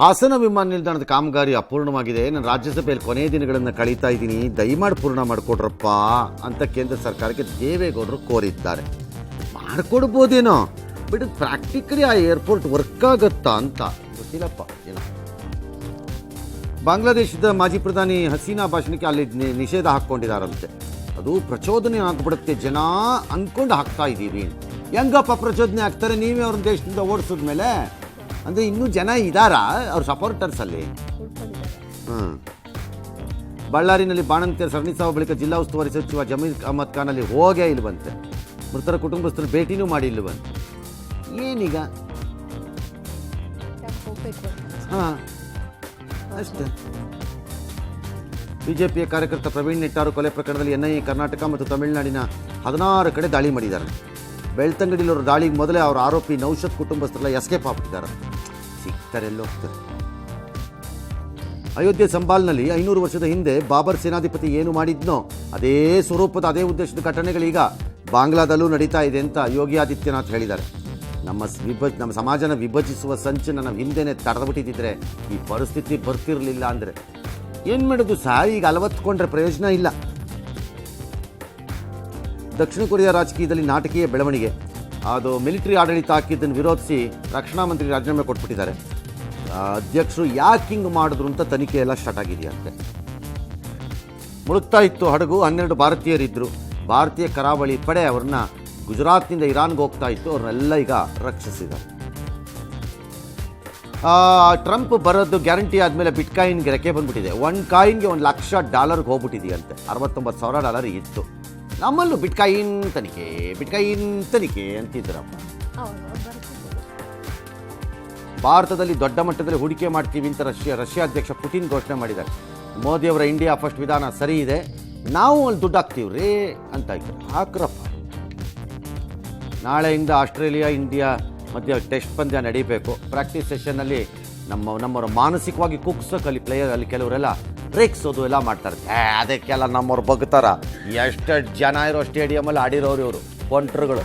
ಹಾಸನ ವಿಮಾನ ನಿಲ್ದಾಣದ ಕಾಮಗಾರಿ ಅಪೂರ್ಣವಾಗಿದೆ. ನಾನು ರಾಜ್ಯಸಭೆಯಲ್ಲಿ ಕೊನೆಯ ದಿನಗಳನ್ನು ಕಳೀತಾ ಇದ್ದೀನಿ, ದಯಮಾಡಿ ಪೂರ್ಣ ಮಾಡಿಕೊಡ್ರಪ್ಪ ಅಂತ ಕೇಂದ್ರ ಸರ್ಕಾರಕ್ಕೆ ದೇವೇಗೌಡರು ಕೋರಿದ್ದಾರೆ. ಮಾಡಿಕೊಡ್ಬೋದೇನೋ, ಬಟ್ ಪ್ರಾಕ್ಟಿಕಲಿ ಆ ಏರ್ಪೋರ್ಟ್ ವರ್ಕ್ ಆಗುತ್ತಾ ಅಂತ ಗೊತ್ತಿಲ್ಲಪ್ಪ. ಏನೋ ಬಾಂಗ್ಲಾದೇಶದ ಮಾಜಿ ಪ್ರಧಾನಿ ಹಸೀನಾ ಭಾಷಣಕ್ಕೆ ಅಲ್ಲಿ ನಿಷೇಧ ಹಾಕ್ಕೊಂಡಿದ್ದಾರಂತೆ. ಅದು ಪ್ರಚೋದನೆ ಆಗಿಬಿಡುತ್ತೆ, ಜನ ಅಂದ್ಕೊಂಡು ಹಾಕ್ತಾ ಇದ್ದೀವಿ. ಹೆಂಗಪ್ಪ ಪ್ರಚೋದನೆ ಆಗ್ತಾರೆ? ನೀವೇ ಅವ್ರ ದೇಶದಿಂದ ಓಡಿಸಿದ್ಮೇಲೆ ಅಂದರೆ ಇನ್ನೂ ಜನ ಇದ್ದಾರಾ ಅವ್ರ ಸಪೋರ್ಟರ್ಸಲ್ಲಿ? ಬಳ್ಳಾರಿನಲ್ಲಿ ಬಾಣಂತಿಯರ ಸರಣಿ ಸಾವು ಬಳಿಕ ಜಿಲ್ಲಾ ಉಸ್ತುವಾರಿ ಸಚಿವ ಜಮೀರ್ ಅಹಮದ್ ಖಾನ್ ಅಲ್ಲಿ ಹೋಗೇ ಇಲ್ವಂತೆ. ಮೃತರ ಕುಟುಂಬಸ್ಥರು ಭೇಟಿನೂ ಮಾಡಿ ಇಲ್ವಂತೆ. ಏನೀಗ? ಹಾಂ, ಅಷ್ಟೇ. ಬಿಜೆಪಿಯ ಕಾರ್ಯಕರ್ತ ಪ್ರವೀಣ್ ನೆಟ್ಟಾರು ಕೊಲೆ ಪ್ರಕರಣದಲ್ಲಿ ಎನ್ಐಎ ಕರ್ನಾಟಕ ಮತ್ತು ತಮಿಳುನಾಡಿನ 16 ಕಡೆ ದಾಳಿ ಮಾಡಿದ್ದಾರೆ. ಬೆಳ್ತಂಗಡಿಯವರು ದಾಳಿಗೆ ಮೊದಲೇ ಅವರ ಆರೋಪಿ ನೌಷದ್ ಕುಟುಂಬಸ್ಥರೆಲ್ಲ ಎಸ್ಕೇಪ್ ಆಗ್ಬಿಟ್ಟಿದ್ದಾರೆ. ಸಿಗ್ತಾರೆ, ಎಲ್ಲೋ ಹೋಗ್ತಾರೆ. ಅಯೋಧ್ಯೆ ಸಂಬಾಲ್ನಲ್ಲಿ 500 ವರ್ಷದ ಹಿಂದೆ ಬಾಬರ್ ಸೇನಾಧಿಪತಿ ಏನು ಮಾಡಿದ್ನೋ ಅದೇ ಸ್ವರೂಪದ ಅದೇ ಉದ್ದೇಶದ ಘಟನೆಗಳೀಗ ಬಾಂಗ್ಲಾದಲ್ಲೂ ನಡೀತಾ ಇದೆ ಅಂತ ಯೋಗಿ ಆದಿತ್ಯನಾಥ್ ಹೇಳಿದ್ದಾರೆ. ನಮ್ಮ ಸಮಾಜನ ವಿಭಜಿಸುವ ಸಂಚನ್ನು ನಾವು ಹಿಂದೆನೇ ತಡೆದುಬಿಟ್ಟಿದ್ದರೆ ಈ ಪರಿಸ್ಥಿತಿ ಬರ್ತಿರಲಿಲ್ಲ. ಅಂದರೆ ಏನು ಮಾಡೋದು ಸರ್? ಈಗ ಅಲವತ್ಕೊಂಡ್ರೆ ಪ್ರಯೋಜನ ಇಲ್ಲ. ದಕ್ಷಿಣ ಕೊರಿಯಾ ರಾಜಕೀಯದಲ್ಲಿ ನಾಟಕೀಯ ಬೆಳವಣಿಗೆ. ಅದು ಮಿಲಿಟರಿ ಆಡಳಿತ ಹಾಕಿದ್ದನ್ನು ವಿರೋಧಿಸಿ ರಕ್ಷಣಾ ಮಂತ್ರಿ ರಾಜೀನಾಮೆ ಕೊಟ್ಬಿಟ್ಟಿದ್ದಾರೆ. ಅಧ್ಯಕ್ಷರು ಯಾಕೆ ಹಿಂಗೆ ಮಾಡಿದ್ರು ಅಂತ ತನಿಖೆ ಎಲ್ಲ ಸ್ಟಾರ್ಟ್ ಆಗಿದೆಯಂತೆ. ಮುಳುಗ್ತಾ ಇತ್ತು ಹಡಗು, 12 ಭಾರತೀಯರಿದ್ದರು. ಭಾರತೀಯ ಕರಾವಳಿ ಪಡೆ ಅವ್ರನ್ನ ಗುಜರಾತ್ನಿಂದ ಇರಾನ್ಗೆ ಹೋಗ್ತಾ ಇತ್ತು, ಅವ್ರನ್ನೆಲ್ಲ ಈಗ ರಕ್ಷಿಸಿದ್ದಾರೆ. ಟ್ರಂಪ್ ಬರೋದು ಗ್ಯಾರಂಟಿ ಆದಮೇಲೆ ಬಿಟ್ಕಾಯಿನ್ಗೆ ರೆಕ್ಕೆ ಬಂದ್ಬಿಟ್ಟಿದೆ. ಒಂದು ಕಾಯಿನ್ಗೆ $1,00,000 ಹೋಗ್ಬಿಟ್ಟಿದೆಯಂತೆ. $69,000 ಇತ್ತು. ನಮ್ಮಲ್ಲೂ ಬಿಟ್ಕಾಯಿನ್ ತನಿಖೆ ಅಂತಿದ್ರಪ್ಪ. ಭಾರತದಲ್ಲಿ ದೊಡ್ಡ ಮಟ್ಟದಲ್ಲಿ ಹೂಡಿಕೆ ಮಾಡ್ತೀವಿ ಅಂತ ರಷ್ಯಾ ಅಧ್ಯಕ್ಷ ಪುಟಿನ್ ಘೋಷಣೆ ಮಾಡಿದ್ದಾರೆ. ಮೋದಿಯವರ ಇಂಡಿಯಾ ಫಸ್ಟ್ ವಿಧಾನ ಸರಿ ಇದೆ, ನಾವು ಅಲ್ಲಿ ದುಡ್ಡು ಹಾಕ್ತೀವಿ ರೀ ಅಂತ ಇದ್ದಾರೆ. ಹಾಕ್ರಪ್ಪ. ನಾಳೆಯಿಂದ ಆಸ್ಟ್ರೇಲಿಯಾ ಇಂಡಿಯಾ ಮಧ್ಯೆ ಟೆಸ್ಟ್ ಪಂದ್ಯ ನಡೀಬೇಕು. ಪ್ರಾಕ್ಟೀಸ್ ಸೆಷನ್ನಲ್ಲಿ ನಮ್ಮವರು ಮಾನಸಿಕವಾಗಿ ಕುಗ್ಸೋಕೆ ಪ್ಲೇಯರ್ ಅಲ್ಲಿ ಕೆಲವರೆಲ್ಲ ರೇಕ್ಸೋದು ಎಲ್ಲ ಮಾಡ್ತಾರೆ. ಅದಕ್ಕೆಲ್ಲ ನಮ್ಮವ್ರು ಬಗ್ತಾರ. ಎಷ್ಟು ಜನ ಇರೋ ಸ್ಟೇಡಿಯಮಲ್ಲಿ ಆಡಿರೋರು ಇವರು ಕೊಂಟ್ರುಗಳು.